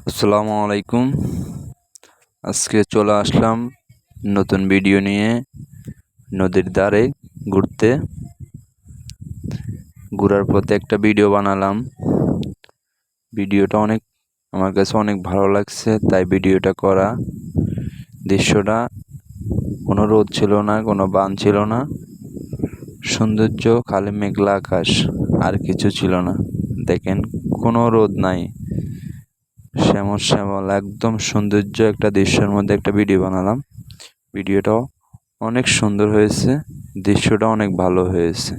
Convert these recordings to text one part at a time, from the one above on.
আসসালামু আলাইকুম। আজকে চলে আসলাম নতুন ভিডিও নিয়ে নদীর ধারে ঘুরতে। ঘোরার পথে একটা ভিডিও বানালাম। ভিডিওটা আমার কাছে অনেক ভালো লাগছে, তাই ভিডিওটা করা। দৃশ্যটা কোনো রোদ ছিল না, কোনো বান ছিল না, সৌন্দর্য খালি মেঘলা আকাশ, আর কিছু ছিল না। দেখেন, কোনো রোদ নাই, শ্যামল শ্যামল একদম সৌন্দর্য একটা দৃশ্যের মধ্যে একটা ভিডিও বানালাম। ভিডিওটাও অনেক সুন্দর হয়েছে, দৃশ্যটা অনেক ভালো হয়েছে।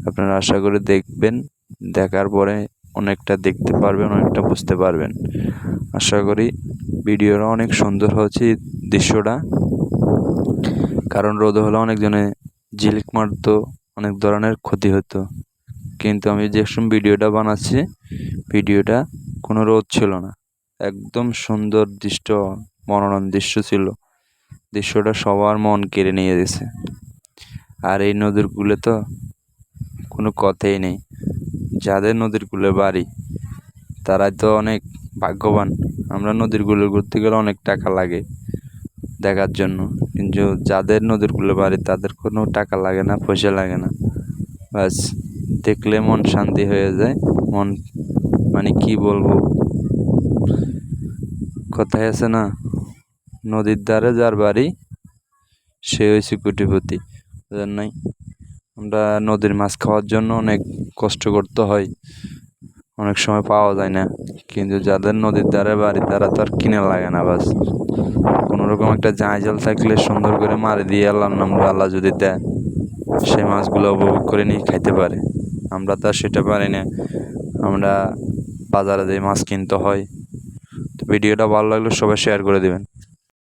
আপনারা আশা করে দেখবেন, দেখার পরে অনেকটা দেখতে পারবেন, অনেকটা বুঝতে পারবেন। আশা করি ভিডিওটা অনেক সুন্দর হয়েছে দৃশ্যটা। কারণ রোদ হলে অনেকজনে ঝিলিক মারতো, অনেক ধরনের ক্ষতি হতো। কিন্তু আমি যে সময় ভিডিওটা বানাচ্ছি, ভিডিওটা কোনো রোদ ছিল না, একদম সুন্দর দৃশ্য, মনোরম দৃশ্য ছিল। দৃশ্যটা সবার মন কেড়ে নিয়ে গেছে। আর এই নদীর কূলে তো কোনো কথাই নেই। যাদের নদীর কূলে বাড়ি তারাই তো অনেক ভাগ্যবান। আমরা নদীর কূলে ঘুরতে গেলে অনেক টাকা লাগে দেখার জন্য, কিন্তু যাদের নদীর কূলে বাড়ি তাদের কোনো টাকা লাগে না, পয়সা লাগে না। বাস দেখলে মন শান্তি হয়ে যায়। মন মানে কি বলবো, কথায় আছে না, নদীর ধারে যার বাড়ি সে হয়েছে কোটিপতি। নাই, আমরা নদীর মাছ খাওয়ার জন্য অনেক কষ্ট করতে হয়, অনেক সময় পাওয়া যায় না। কিন্তু যাদের নদীর ধারে বাড়ি তারা তো আর কিনে লাগে না। বাস কোনোরকম একটা জাল থাকলে সুন্দর করে মারি দিয়ে আল্লাহর নাম আল্লাহ যদি দেয়, সেই মাছগুলো উপভোগ করে নিয়ে খাইতে পারে। আমরা তো আর সেটা পারি না, আমরা বাজারে যেয়ে মাছ কিনতে হয়। তো ভিডিওটা ভালো লাগলে সবাই শেয়ার করে দেবেন।